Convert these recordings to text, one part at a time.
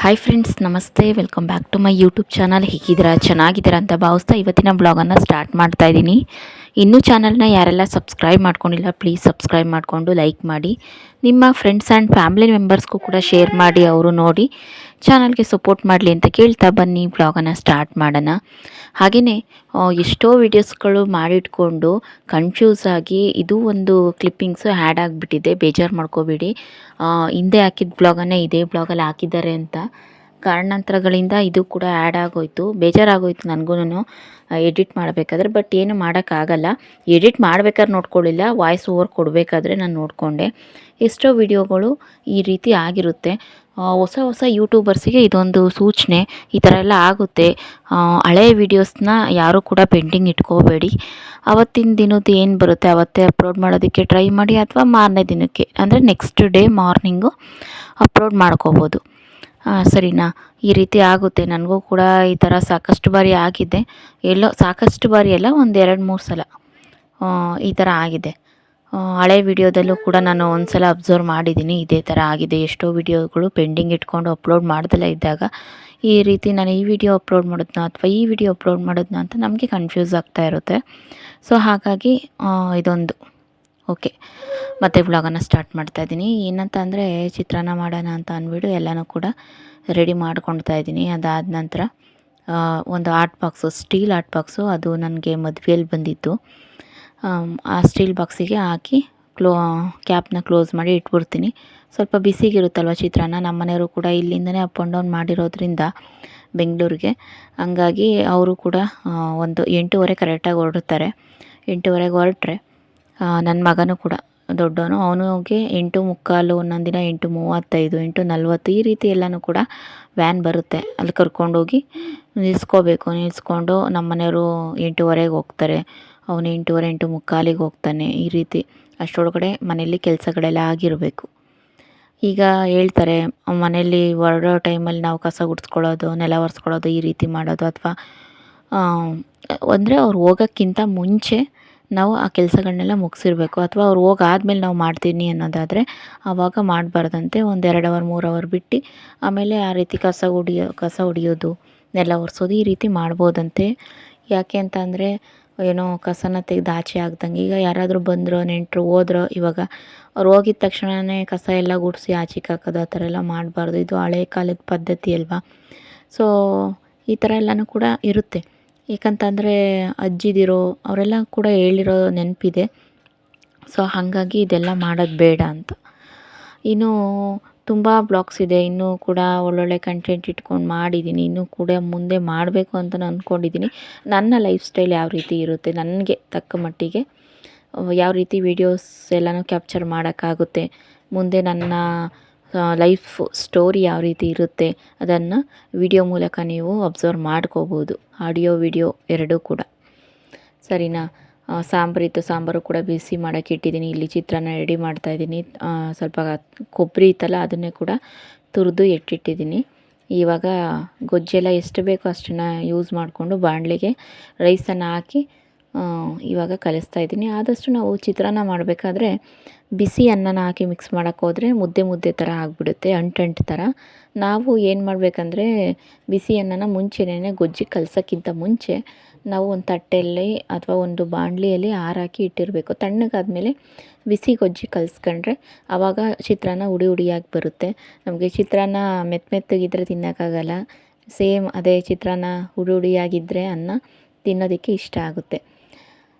Hi friends, ನಮಸ್ತೆ. Welcome back to my YouTube channel. ಹೇಗಿದ್ದೀರಾ? ಚೆನ್ನಾಗಿದ್ದೀರಾ ಅಂತ ಭಾವಿಸ್ತಾ ಇವತ್ತಿನ ಬ್ಲಾಗನ್ನು ಸ್ಟಾರ್ಟ್ ಮಾಡ್ತಾ ಇದ್ದೀನಿ. ಇನ್ನೂ ಚಾನಲ್ನ ಯಾರೆಲ್ಲ ಸಬ್ಸ್ಕ್ರೈಬ್ ಮಾಡ್ಕೊಂಡಿಲ್ಲ, ಪ್ಲೀಸ್ ಸಬ್ಸ್ಕ್ರೈಬ್ ಮಾಡಿಕೊಂಡು ಲೈಕ್ ಮಾಡಿ. ನಿಮ್ಮ ಫ್ರೆಂಡ್ಸ್ ಆ್ಯಂಡ್ ಫ್ಯಾಮಿಲಿ ಮೆಂಬರ್ಸ್ಗೂ ಕೂಡ ಶೇರ್ ಮಾಡಿ, ಅವರು ನೋಡಿ ಚಾನಲ್ಗೆ ಸಪೋರ್ಟ್ ಮಾಡಲಿ ಅಂತ ಕೇಳ್ತಾ ಬನ್ನಿ ಬ್ಲಾಗನ್ನು ಸ್ಟಾರ್ಟ್ ಮಾಡೋಣ. ಹಾಗೆಯೇ ಎಷ್ಟೋ ವೀಡಿಯೋಸ್ಗಳು ಮಾಡಿಟ್ಕೊಂಡು ಕನ್ಫ್ಯೂಸ್ ಆಗಿ ಇದು ಒಂದು ಕ್ಲಿಪ್ಪಿಂಗ್ಸು ಆ್ಯಡ್ ಆಗಿಬಿಟ್ಟಿದೆ. ಬೇಜಾರು ಮಾಡ್ಕೋಬೇಡಿ. ಹಿಂದೆ ಹಾಕಿದ ಬ್ಲಾಗನ್ನೇ ಇದೇ ಬ್ಲಾಗಲ್ಲಿ ಹಾಕಿದ್ದಾರೆ ಅಂತ ಕಾರಣಾಂತರಗಳಿಂದ ಇದು ಕೂಡ ಆ್ಯಡ್ ಆಗೋಯಿತು. ಬೇಜಾರಾಗೋಯಿತು ನನಗೂ ಎಡಿಟ್ ಮಾಡಬೇಕಾದ್ರೆ. ಬಟ್ ಏನು ಮಾಡೋಕ್ಕಾಗಲ್ಲ. ಎಡಿಟ್ ಮಾಡಬೇಕಾದ್ರೆ ನೋಡ್ಕೊಳ್ಳಿಲ್ಲ, ವಾಯ್ಸ್ ಓವರ್ ಕೊಡಬೇಕಾದ್ರೆ ನಾನು ನೋಡಿಕೊಂಡೆ. ಎಷ್ಟೋ ವಿಡಿಯೋಗಳು ಈ ರೀತಿ ಆಗಿರುತ್ತೆ. ಹೊಸ ಯೂಟ್ಯೂಬರ್ಸಿಗೆ ಇದೊಂದು ಸೂಚನೆ, ಈ ಥರ ಎಲ್ಲ ಆಗುತ್ತೆ. ಹಳೆಯ ವೀಡಿಯೋಸ್ನ ಯಾರೂ ಕೂಡ ಪೆಂಡಿಂಗ್ ಇಟ್ಕೋಬೇಡಿ. ಅವತ್ತಿನ ದಿನದ್ದು ಏನು ಬರುತ್ತೆ ಅವತ್ತೇ ಅಪ್ಲೋಡ್ ಮಾಡೋದಕ್ಕೆ ಟ್ರೈ ಮಾಡಿ, ಅಥವಾ ಮಾರನೇ ದಿನಕ್ಕೆ ಅಂದರೆ ನೆಕ್ಸ್ಟ್ ಡೇ ಮಾರ್ನಿಂಗು ಅಪ್ಲೋಡ್ ಮಾಡ್ಕೋಬೋದು. ಸರಿನಾ? ಈ ರೀತಿ ಆಗುತ್ತೆ. ನನಗೂ ಕೂಡ ಈ ಥರ ಸಾಕಷ್ಟು ಬಾರಿ ಆಗಿದೆ. ಸಾಕಷ್ಟು ಬಾರಿ ಅಲ್ಲ, ಒಂದು 2-3 ಸಲ ಈ ಥರ ಆಗಿದೆ. ಹಳೆ ವಿಡಿಯೋದಲ್ಲೂ ಕೂಡ ನಾನು ಒಂದು ಸಲ ಅಬ್ಸರ್ವ್ ಮಾಡಿದ್ದೀನಿ, ಇದೇ ಥರ ಆಗಿದೆ. ಎಷ್ಟೋ ವಿಡಿಯೋಗಳು ಪೆಂಡಿಂಗ್ ಇಟ್ಕೊಂಡು ಅಪ್ಲೋಡ್ ಮಾಡ್ದಲೇ ಇದ್ದಾಗ ಈ ರೀತಿ ನಾನು ಈ ವಿಡಿಯೋ ಅಪ್ಲೋಡ್ ಮಾಡೋದನ್ನ ಅಥವಾ ಈ ವಿಡಿಯೋ ಅಪ್ಲೋಡ್ ಮಾಡೋದನ್ನ ಅಂತ ನಮಗೆ ಕನ್ಫ್ಯೂಸ್ ಆಗ್ತಾ ಇರುತ್ತೆ. ಸೊ ಹಾಗಾಗಿ ಇದೊಂದು ಓಕೆ, ಮತ್ತೆ ವ್ಲಾಗನ್ನು ಸ್ಟಾರ್ಟ್ ಮಾಡ್ತಾಯಿದ್ದೀನಿ. ಏನಂತ ಅಂದರೆ, ಚಿತ್ರಾನ್ನ ಮಾಡೋಣ ಅಂತ ಅಂದ್ಬಿಟ್ಟು ಎಲ್ಲನೂ ಕೂಡ ರೆಡಿ ಮಾಡ್ಕೊಳ್ತಾ ಇದ್ದೀನಿ. ಅದಾದ ನಂತರ ಒಂದು art box, steel art box, ಅದು ನನಗೆ ಮದುವೆಯಲ್ಲಿ ಬಂದಿತ್ತು. ಆ ಸ್ಟೀಲ್ ಬಾಕ್ಸಿಗೆ ಹಾಕಿ ಕ್ಯಾಪ್ನ ಕ್ಲೋಸ್ ಮಾಡಿ ಇಟ್ಬಿಡ್ತೀನಿ. ಸ್ವಲ್ಪ ಬಿಸಿಗಿರುತ್ತಲ್ವ ಚಿತ್ರಾನ್ನ. ನಮ್ಮ ಮನೆಯವರು ಕೂಡ ಇಲ್ಲಿಂದನೇ ಅಪ್ ಆ್ಯಂಡ್ ಡೌನ್ ಮಾಡಿರೋದ್ರಿಂದ ಬೆಂಗಳೂರಿಗೆ, ಹಂಗಾಗಿ ಅವರು ಕೂಡ ಒಂದು 8:30 ಕರೆಕ್ಟಾಗಿ ಹೊರಡ್ತಾರೆ. 8:30ಗೆ ಹೊರಟ್ರೆ ನನ್ನ ಮಗನೂ ಕೂಡ ದೊಡ್ಡವನು, ಅವನಿಗೆ 8:45, ಒಂದೊಂದು ದಿನ 8:35, 8:40 ಈ ರೀತಿ ಎಲ್ಲನೂ ಕೂಡ ವ್ಯಾನ್ ಬರುತ್ತೆ. ಅಲ್ಲಿ ಕರ್ಕೊಂಡೋಗಿ ನಿಲ್ಲಿಸ್ಕೊಂಡು ನಮ್ಮ ಮನೆಯವರು 8:30ಗೆ ಹೋಗ್ತಾರೆ. ಅವನು 8:30, 8:45ಗೆ ಹೋಗ್ತಾನೆ. ಈ ರೀತಿ ಅಷ್ಟರೊಳಗಡೆ ಮನೆಯಲ್ಲಿ ಕೆಲಸಗಳೆಲ್ಲ ಆಗಿರಬೇಕು. ಈಗ ಹೇಳ್ತಾರೆ, ಮನೆಯಲ್ಲಿ ಹೊರಡೋ ಟೈಮಲ್ಲಿ ನಾವು ಕಸ ಗುಡಿಸ್ಕೊಳ್ಳೋದು, ನೆಲ ಒರೆಸ್ಕೊಳ್ಳೋದು ಈ ರೀತಿ ಮಾಡೋದು, ಅಥವಾ ಅಂದರೆ ಅವ್ರು ಹೋಗೋಕ್ಕಿಂತ ಮುಂಚೆ ನಾವು ಆ ಕೆಲಸಗಳನ್ನೆಲ್ಲ ಮುಗಿಸಿರ್ಬೇಕು. ಅಥವಾ ಅವ್ರು ಹೋಗಾದ್ಮೇಲೆ ನಾವು ಮಾಡ್ತೀನಿ ಅನ್ನೋದಾದರೆ ಆವಾಗ ಮಾಡಬಾರ್ದಂತೆ. ಒಂದು 2 ಅವರ್ 3 ಅವರ್ ಬಿಟ್ಟು ಆಮೇಲೆ ಆ ರೀತಿ ಕಸ ಹೊಡಿಯೋದು, ನೆಲ ಒರೆಸೋದು ಈ ರೀತಿ ಮಾಡ್ಬೋದಂತೆ. ಯಾಕೆ ಅಂತ ಅಂದರೆ, ಏನೋ ಕಸನ ತೆಗೆದು ಆಚೆ ಆಗ್ದಂಗೆ. ಈಗ ಯಾರಾದರೂ ಬಂದರೋ, ನೆಂಟರು ಹೋದ್ರೋ, ಇವಾಗ ಅವ್ರು ಹೋಗಿದ ತಕ್ಷಣವೇ ಕಸ ಎಲ್ಲ ಗುಡಿಸಿ ಆಚೆಗೆ ಹಾಕೋದು, ಆ ಥರ ಎಲ್ಲ ಮಾಡಬಾರ್ದು. ಇದು ಹಳೆ ಕಾಲದ ಪದ್ಧತಿ ಅಲ್ವಾ. ಸೊ ಈ ಥರ ಎಲ್ಲನೂ ಕೂಡ ಇರುತ್ತೆ. ಏಕಂತಂದರೆ ಅಜ್ಜಿದಿರೋ ಅವರೆಲ್ಲ ಕೂಡ ಹೇಳಿರೋ ನೆನಪಿದೆ. ಸೊ ಹಾಗಾಗಿ ಇದೆಲ್ಲ ಮಾಡೋದು ಬೇಡ ಅಂತ. ಇನ್ನು ತುಂಬ ಬ್ಲಾಗ್ಸ್ ಇದೆ, ಇನ್ನೂ ಕೂಡ ಒಳ್ಳೊಳ್ಳೆ ಕಂಟೆಂಟ್ ಇಟ್ಕೊಂಡು ಮಾಡಿದ್ದೀನಿ. ಇನ್ನೂ ಕೂಡ ಮುಂದೆ ಮಾಡಬೇಕು ಅಂತ ನಾನು ಅಂದ್ಕೊಂಡಿದ್ದೀನಿ. ನನ್ನ ಲೈಫ್ ಸ್ಟೈಲ್ ಯಾವ ರೀತಿ ಇರುತ್ತೆ, ನನಗೆ ತಕ್ಕ ಮಟ್ಟಿಗೆ ಯಾವ ರೀತಿ ವೀಡಿಯೋಸ್ ಎಲ್ಲನೂ ಕ್ಯಾಪ್ಚರ್ ಮಾಡೋಕ್ಕಾಗುತ್ತೆ, ಮುಂದೆ ನನ್ನ ಲೈಫ್ ಸ್ಟೋರಿ ಯಾವ ರೀತಿ ಇರುತ್ತೆ, ಅದನ್ನು ವಿಡಿಯೋ ಮೂಲಕ ನೀವು ಅಬ್ಸರ್ವ್ ಮಾಡ್ಕೋಬೋದು. ಆಡಿಯೋ ವಿಡಿಯೋ ಎರಡೂ ಕೂಡ. ಸರಿನಾ? ಸಾಂಬಾರು ಕೂಡ ಬಿಸಿ ಮಾಡೋಕ್ಕೆ ಇಟ್ಟಿದ್ದೀನಿ. ಇಲ್ಲಿ ಚಿತ್ರಾನ್ನ ರೆಡಿ ಮಾಡ್ತಾಯಿದ್ದೀನಿ. ಸ್ವಲ್ಪ ಕೊಬ್ಬರಿ ಇತ್ತಲ್ಲ, ಅದನ್ನೇ ಕೂಡ ತುರಿದು ಎತ್ತಿಟ್ಟಿದ್ದೀನಿ. ಇವಾಗ ಗೊಜ್ಜೆಲ್ಲ ಎಷ್ಟು ಬೇಕೋ ಅಷ್ಟನ್ನು ಯೂಸ್ ಮಾಡಿಕೊಂಡು ಬಾಣಲೆಗೆ ರೈಸನ್ನು ಹಾಕಿ ಇವಾಗ ಕಲಿಸ್ತಾ ಇದ್ದೀನಿ. ಆದಷ್ಟು ನಾವು ಚಿತ್ರಾನ್ನ ಮಾಡಬೇಕಾದ್ರೆ ಬಿಸಿ ಅನ್ನನ ಹಾಕಿ ಮಿಕ್ಸ್ ಮಾಡೋಕ್ಕೆ ಹೋದರೆ ಮುದ್ದೆ ಥರ ಆಗಿಬಿಡುತ್ತೆ, ಅಂಟು ಥರ. ನಾವು ಏನು ಮಾಡಬೇಕಂದ್ರೆ, ಬಿಸಿ ಅನ್ನನ ಮುಂಚೆನೇ ಗೊಜ್ಜಿಗೆ ಕಲಸೋಕ್ಕಿಂತ ಮುಂಚೆ ನಾವು ಒಂದು ತಟ್ಟೆಯಲ್ಲಿ ಅಥವಾ ಒಂದು ಬಾಣಲಿಯಲ್ಲಿ ಆರಾಕಿ ಇಟ್ಟಿರಬೇಕು. ತಣ್ಣಗಾದ್ಮೇಲೆ ಬಿಸಿ ಗೊಜ್ಜಿಗೆ ಕಲಿಸ್ಕೊಂಡ್ರೆ ಆವಾಗ ಚಿತ್ರಾನ್ನ ಹುಡಿಯಾಗಿ ಬರುತ್ತೆ. ನಮಗೆ ಚಿತ್ರಾನ್ನ ಮೆತ್ತಗಿದ್ರೆ ತಿನ್ನೋಕ್ಕಾಗಲ್ಲ. ಸೇಮ್ ಅದೇ ಚಿತ್ರಾನ್ನ ಹುಡಿಯಾಗಿದ್ದರೆ ಅನ್ನ ತಿನ್ನೋದಕ್ಕೆ ಇಷ್ಟ ಆಗುತ್ತೆ.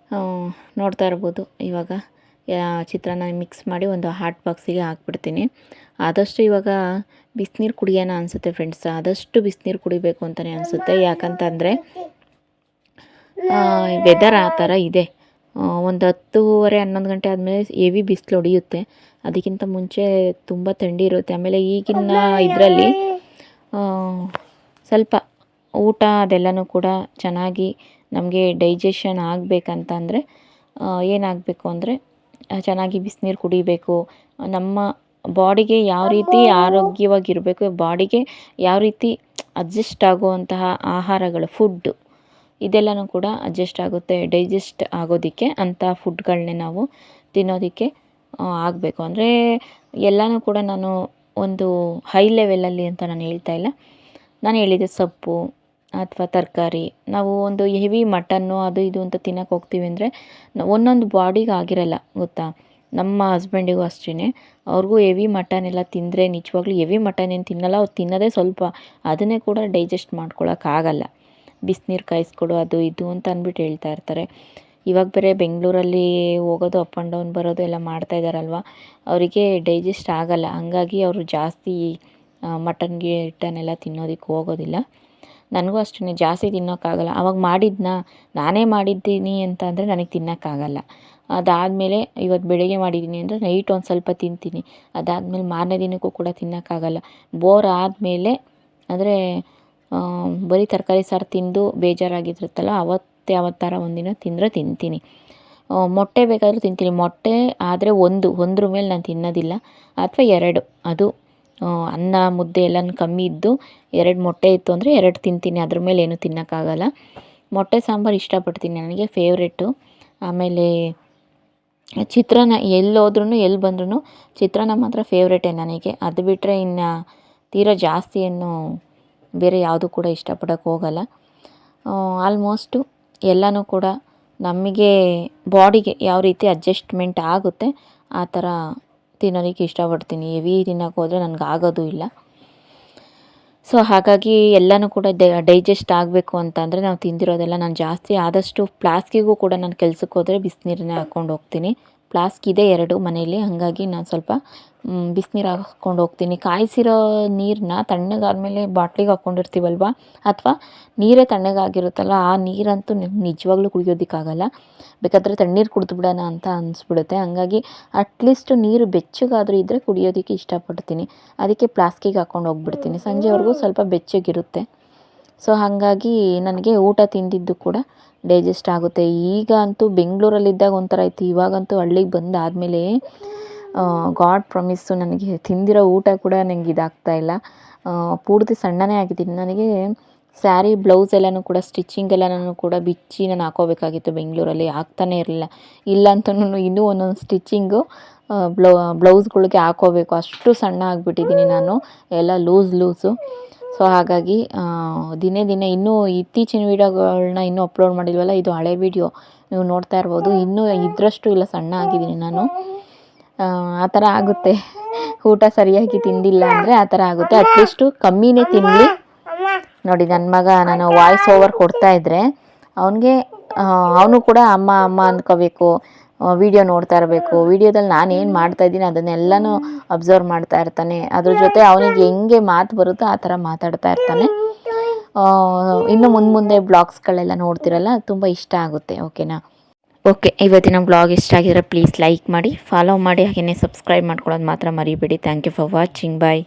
ನೋಡ್ತಾ ಇರ್ಬೋದು, ಇವಾಗ ಚಿತ್ರಾನ್ನ ಮಿಕ್ಸ್ ಮಾಡಿ ಒಂದು ಹಾಟ್ ಬಾಕ್ಸಿಗೆ ಹಾಕ್ಬಿಡ್ತೀನಿ. ಆದಷ್ಟು ಇವಾಗ ಬಿಸಿನೀರು ಕುಡಿಯೋಣ ಅನಿಸುತ್ತೆ ಫ್ರೆಂಡ್ಸ್. ಆದಷ್ಟು ಬಿಸಿನೀರು ಕುಡಿಬೇಕು ಅಂತಲೇ ಅನಿಸುತ್ತೆ. ಯಾಕಂತಂದರೆ ವೆದರ್ ಆ ಥರ ಇದೆ. ಒಂದು 10:30, 11 ಗಂಟೆ ಆದಮೇಲೆ ಹೆವಿ ಬಿಸಿಲು ಹೊಡೆಯುತ್ತೆ. ಅದಕ್ಕಿಂತ ಮುಂಚೆ ತುಂಬ ಥಂಡಿ ಇರುತ್ತೆ. ಆಮೇಲೆ ಈಗಿನ ಇದರಲ್ಲಿ ಸ್ವಲ್ಪ ಊಟ ಅದೆಲ್ಲನೂ ಕೂಡ ಚೆನ್ನಾಗಿ ನಮಗೆ ಡೈಜೆಷನ್ ಆಗಬೇಕಂತಂದರೆ ಏನಾಗಬೇಕು ಅಂದರೆ, ಚೆನ್ನಾಗಿ ಬಿಸಿನೀರು ಕುಡಿಬೇಕು. ನಮ್ಮ ಬಾಡಿಗೆ ಯಾವ ರೀತಿ ಆರೋಗ್ಯವಾಗಿರಬೇಕು, ಬಾಡಿಗೆ ಯಾವ ರೀತಿ ಅಡ್ಜಸ್ಟ್ ಆಗುವಂತಹ ಆಹಾರಗಳು, ಫುಡ್ಡು ಇದೆಲ್ಲನೂ ಕೂಡ ಅಡ್ಜಸ್ಟ್ ಆಗುತ್ತೆ. ಡೈಜೆಸ್ಟ್ ಆಗೋದಕ್ಕೆ ಅಂಥ ಫುಡ್ಗಳನ್ನೇ ನಾವು ತಿನ್ನೋದಕ್ಕೆ ಆಗಬೇಕು. ಅಂದರೆ ಎಲ್ಲನೂ ಕೂಡ ನಾನು ಒಂದು ಹೈ ಲೆವೆಲಲ್ಲಿ ಅಂತ ನಾನು ಹೇಳ್ತಾ ಇಲ್ಲ. ನಾನು ಹೇಳಿದೆ ಸೊಪ್ಪು ಅಥವಾ ತರಕಾರಿ. ನಾವು ಒಂದು ಹೆವಿ ಮಟನ್ನು ಅದು ಇದು ಅಂತ ತಿನ್ನೋಕೆ ಹೋಗ್ತೀವಿ ಅಂದರೆ ಒಂದೊಂದು ಬಾಡಿಗೆ ಆಗಿರಲ್ಲ ಗೊತ್ತಾ. ನಮ್ಮ ಹಸ್ಬೆಂಡಿಗೂ ಅಷ್ಟೇ, ಅವ್ರಿಗೂ ಹೆವಿ ಮಟನ್ ಎಲ್ಲ ತಿಂದರೆ ನಿಜವಾಗ್ಲೂ ಹೆವಿ ಮಟನ್ ಏನು ತಿನ್ನಲ್ಲ. ಅವ್ರು ತಿನ್ನೋದೇ ಸ್ವಲ್ಪ, ಅದನ್ನೇ ಕೂಡ ಡೈಜೆಸ್ಟ್ ಮಾಡ್ಕೊಳಕ್ಕಾಗಲ್ಲ. ಬಿಸಿನೀರು ಕಾಯಿಸ್ಕೊಡು ಅದು ಇದು ಅಂತ ಅಂದ್ಬಿಟ್ಟು ಹೇಳ್ತಾ ಇರ್ತಾರೆ. ಇವಾಗ ಬೇರೆ ಬೆಂಗಳೂರಲ್ಲಿ ಹೋಗೋದು ಅಪ್ ಆ್ಯಂಡ್ ಡೌನ್ ಬರೋದು ಎಲ್ಲ ಮಾಡ್ತಾ ಇದ್ದಾರಲ್ವ, ಅವರಿಗೆ ಡೈಜೆಸ್ಟ್ ಆಗಲ್ಲ. ಹಂಗಾಗಿ ಅವರು ಜಾಸ್ತಿ ಮಟನ್ ಗಿಟನ್ನೆಲ್ಲ ತಿನ್ನೋದಕ್ಕೆ ಹೋಗೋದಿಲ್ಲ. ನನಗೂ ಅಷ್ಟೇ ಜಾಸ್ತಿ ತಿನ್ನೋಕ್ಕಾಗಲ್ಲ. ಅವಾಗ ನಾನೇ ಮಾಡಿದ್ದೀನಿ ಅಂತ ಅಂದರೆ ನನಗೆ ತಿನ್ನೋಕ್ಕಾಗಲ್ಲ. ಅದಾದಮೇಲೆ ಇವತ್ತು ಬೆಳಗ್ಗೆ ಮಾಡಿದ್ದೀನಿ ಅಂದರೆ ನೈಟ್ ಒಂದು ಸ್ವಲ್ಪ ತಿಂತೀನಿ. ಅದಾದಮೇಲೆ ಮಾರನೇ ದಿನಕ್ಕೂ ಕೂಡ ತಿನ್ನೋಕ್ಕಾಗಲ್ಲ. ಬೋರ್ ಆದಮೇಲೆ ಅಂದರೆ ಬರೀ ತರಕಾರಿ ಸಾರು ತಿಂದು ಬೇಜಾರಾಗಿರುತ್ತಲ್ಲ, ಅವತ್ತಾರ ಒಂದಿನ ತಿಂದರೆ ತಿಂತೀನಿ. ಮೊಟ್ಟೆ ಬೇಕಾದರೂ ತಿಂತೀನಿ. ಮೊಟ್ಟೆ ಆದರೆ ಒಂದ್ರ ಮೇಲೆ ನಾನು ತಿನ್ನೋದಿಲ್ಲ, ಅಥವಾ 2, ಅದು ಅನ್ನ ಮುದ್ದೆ ಎಲ್ಲನೂ ಕಮ್ಮಿ ಇದ್ದು 2 ಮೊಟ್ಟೆ ಇತ್ತು ಅಂದರೆ 2 ತಿಂತೀನಿ. ಅದ್ರ ಮೇಲೆ ಏನೂ ತಿನ್ನೋಕ್ಕಾಗಲ್ಲ. ಮೊಟ್ಟೆ ಸಾಂಬಾರು ಇಷ್ಟಪಡ್ತೀನಿ, ನನಗೆ ಫೇವ್ರೆಟ್ಟು. ಆಮೇಲೆ ಚಿತ್ರಾನ್ನ ಎಲ್ಲೋದ್ರೂ ಎಲ್ಲಿ ಬಂದ್ರೂ ಚಿತ್ರಾನ್ನ ಮಾತ್ರ ಫೇವ್ರೇಟೇ ನನಗೆ. ಅದು ಬಿಟ್ಟರೆ ಇನ್ನು ತೀರಾ ಜಾಸ್ತಿ ಏನು ಬೇರೆ ಯಾವುದು ಕೂಡ ಇಷ್ಟಪಡೋಕ್ಕೆ ಹೋಗಲ್ಲ. ಆಲ್ಮೋಸ್ಟು ಎಲ್ಲನೂ ಕೂಡ ನಮಗೆ ಬಾಡಿಗೆ ಯಾವ ರೀತಿ ಅಡ್ಜಸ್ಟ್ಮೆಂಟ್ ಆಗುತ್ತೆ ಆ ಥರ ತಿನ್ನೋದಕ್ಕೆ ಇಷ್ಟಪಡ್ತೀನಿ. ಹೆವಿ ತಿನ್ನೋಕೆ ಹೋದರೆ ನನಗೆ ಆಗೋದು ಇಲ್ಲ. ಸೊ ಹಾಗಾಗಿ ಎಲ್ಲನೂ ಕೂಡ ಡೈಜೆಸ್ಟ್ ಆಗಬೇಕು ಅಂತಂದರೆ ನಾವು ತಿಂದಿರೋದೆಲ್ಲ ನಾನು ಜಾಸ್ತಿ ಆದಷ್ಟು ಫ್ಲಾಸ್ಕಿಗೂ ಕೂಡ ನಾನು ಕೆಲ್ಸಕ್ಕೆ ಹೋದರೆ ಬಿಸಿನೀರನ್ನೇ ಹಾಕ್ಕೊಂಡು ಹೋಗ್ತೀನಿ. ಫ್ಲಾಸ್ಕ್ ಇದೆ 2 ಮನೇಲಿ, ಹಾಗಾಗಿ ನಾನು ಸ್ವಲ್ಪ ಬಿಸಿನೀರು ಹಾಕ್ಕೊಂಡು ಹೋಗ್ತೀನಿ. ಕಾಯಿಸಿರೋ ನೀರನ್ನ ತಣ್ಣಗಾದ್ಮೇಲೆ ಬಾಟ್ಲಿಗೆ ಹಾಕ್ಕೊಂಡಿರ್ತೀವಲ್ವ, ಅಥವಾ ನೀರೇ ತಣ್ಣಗಾಗಿರುತ್ತಲ್ಲ, ಆ ನೀರಂತೂ ನಿಜವಾಗ್ಲೂ ಕುಡಿಯೋದಕ್ಕಾಗಲ್ಲ. ಬೇಕಾದರೆ ತಣ್ಣೀರು ಕುಡಿದು ಬಿಡೋಣ ಅಂತ ಅನಿಸ್ಬಿಡುತ್ತೆ. ಹಾಗಾಗಿ ಅಟ್ಲೀಸ್ಟ್ ನೀರು ಬೆಚ್ಚಗಾದರೂ ಇದ್ದರೆ ಕುಡಿಯೋದಕ್ಕೆ ಇಷ್ಟಪಡ್ತೀನಿ. ಅದಕ್ಕೆ ಫ್ಲಾಸ್ಕಿಗೆ ಹಾಕ್ಕೊಂಡು ಹೋಗ್ಬಿಡ್ತೀನಿ. ಸಂಜೆವರೆಗೂ ಸ್ವಲ್ಪ ಬೆಚ್ಚಗಿರುತ್ತೆ. ಸೊ ಹಾಗಾಗಿ ನನಗೆ ಊಟ ತಿಂದಿದ್ದು ಕೂಡ ಡೈಜೆಸ್ಟ್ ಆಗುತ್ತೆ. ಈಗ ಅಂತೂ ಬೆಂಗಳೂರಲ್ಲಿದ್ದಾಗ ಒಂಥರ ಇತ್ತು, ಇವಾಗಂತೂ ಹಳ್ಳಿಗೆ ಬಂದಾದಮೇಲೆ ಗಾಡ್ ಪ್ರಾಮಿಸ್ಸು ನನಗೆ ತಿಂದಿರೋ ಊಟ ಕೂಡ ನನಗೆ ಇದಾಗ್ತಾ ಇಲ್ಲ. ಪೂರ್ತಿ ಸಣ್ಣನೇ ಆಗಿದ್ದೀನಿ. ನನಗೆ ಸ್ಯಾರಿ ಬ್ಲೌಸ್ ಎಲ್ಲನೂ ಕೂಡ ಸ್ಟಿಚಿಂಗ್ ಎಲ್ಲನೂ ಕೂಡ ಬಿಚ್ಚಿ ನಾನು ಹಾಕೋಬೇಕಾಗಿತ್ತು ಬೆಂಗಳೂರಲ್ಲಿ, ಆಗ್ತಾನೇ ಇರಲಿಲ್ಲ. ಇಲ್ಲ ಅಂತನೂ ಇನ್ನೂ ಒಂದೊಂದು ಸ್ಟಿಚಿಂಗು ಬ್ಲೌಸ್ಗಳಿಗೆ ಹಾಕೋಬೇಕು, ಅಷ್ಟು ಸಣ್ಣ ಆಗಿಬಿಟ್ಟಿದ್ದೀನಿ ನಾನು, ಎಲ್ಲ ಲೂಸು. ಸೊ ಹಾಗಾಗಿ ದಿನೇ ಇನ್ನೂ ಇತ್ತೀಚಿನ ವೀಡಿಯೋಗಳನ್ನ ಇನ್ನೂ ಅಪ್ಲೋಡ್ ಮಾಡಿಲ್ವಲ್ಲ, ಇದು ಹಳೆ ವೀಡಿಯೋ ನೀವು ನೋಡ್ತಾ ಇರ್ಬೋದು. ಇನ್ನೂ ಇದರಷ್ಟು ಇಲ್ಲ ಸಣ್ಣ ಆಗಿದ್ದೀನಿ ನಾನು. ಆ ಥರ ಆಗುತ್ತೆ, ಊಟ ಸರಿಯಾಗಿ ತಿಂದಿಲ್ಲ ಅಂದರೆ ಆ ಥರ ಆಗುತ್ತೆ. ಅಟ್ಲೀಸ್ಟು ಕಮ್ಮಿನೇ ತಿನ್ನಲಿ. ನೋಡಿ ನನ್ನ ಮಗ ನಾನು ವಾಯ್ಸ್ ಓವರ್ ಕೊಡ್ತಾಯಿದ್ರೆ ಅವನು ಕೂಡ ಅಮ್ಮ ಅಂದ್ಕೋಬೇಕು, ವಿಡಿಯೋ ನೋಡ್ತಾ ಇರಬೇಕು. ವಿಡಿಯೋದಲ್ಲಿ ನಾನು ಏನು ಮಾಡ್ತಾಯಿದ್ದೀನಿ ಅದನ್ನೆಲ್ಲನೂ ಅಬ್ಸರ್ವ್ ಮಾಡ್ತಾ ಇರ್ತಾನೆ. ಅದ್ರ ಜೊತೆ ಅವನಿಗೆ ಹೆಂಗೆ ಮಾತು ಬರುತ್ತೋ ಆ ಥರ ಮಾತಾಡ್ತಾ ಇರ್ತಾನೆ. ಇನ್ನು ಮುಂದೆ ಬ್ಲಾಗ್ಸ್ಗಳೆಲ್ಲ ನೋಡ್ತಿರಲ್ಲ, ತುಂಬ ಇಷ್ಟ ಆಗುತ್ತೆ. ಓಕೆ, ಇವತ್ತಿನ ಬ್ಲಾಗ್ ಇಷ್ಟ ಆಗಿದ್ರೆ ಪ್ಲೀಸ್ ಲೈಕ್ ಮಾಡಿ, ಫಾಲೋ ಮಾಡಿ, ಹಾಗೆಯೇ ಸಬ್ಸ್ಕ್ರೈಬ್ ಮಾಡ್ಕೊಳ್ಳೋದು ಮಾತ್ರ ಮರಿಬೇಡಿ. Thank you for watching. Bye.